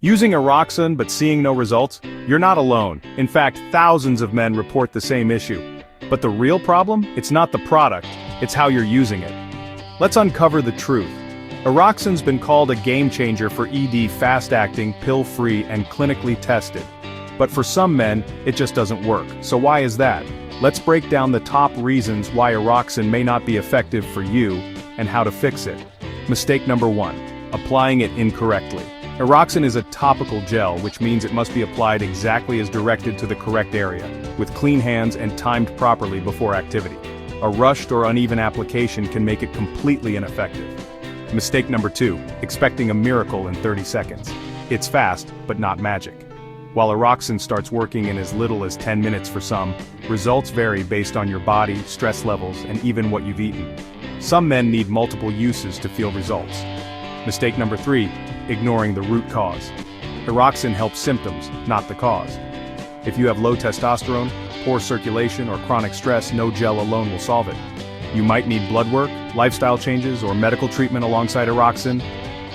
Using Eroxon but seeing no results? You're not alone. In fact, thousands of men report the same issue. But the real problem? It's not the product, it's how you're using it. Let's uncover the truth. Eroxon's been called a game changer for ED, fast-acting, pill-free, and clinically tested. But for some men, it just doesn't work. So why is that? Let's break down the top reasons why Eroxon may not be effective for you, and how to fix it. Mistake number 1. Applying it incorrectly. Eroxon is a topical gel, which means it must be applied exactly as directed to the correct area, with clean hands and timed properly before activity. A rushed or uneven application can make it completely ineffective. Mistake number 2. Expecting a miracle in 30 seconds. It's fast, but not magic. While Eroxon starts working in as little as 10 minutes for some, results vary based on your body, stress levels, and even what you've eaten. Some men need multiple uses to feel results. Mistake number 3. Ignoring the root cause. Eroxon helps symptoms, not the cause. If you have low testosterone, poor circulation, or chronic stress, no gel alone will solve it. You might need blood work, lifestyle changes, or medical treatment alongside Eroxon.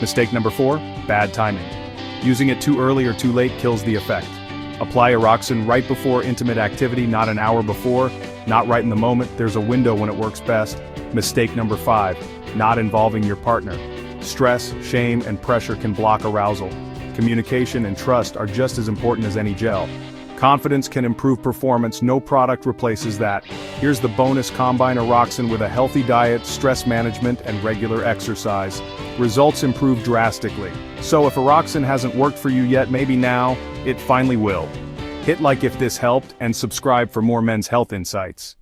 Mistake number 4. Bad timing. Using it too early or too late kills the effect. Apply Eroxon right before intimate activity, not an hour before, not right in the moment. There's a window when it works best. Mistake number 5. Not involving your partner. Stress, shame, and pressure can block arousal. Communication and trust are just as important as any gel. Confidence can improve performance, no product replaces that. Here's the bonus: combine Eroxon with a healthy diet, stress management, and regular exercise. Results improve drastically. So if Eroxon hasn't worked for you yet, maybe now, it finally will. Hit like if this helped, and subscribe for more men's health insights.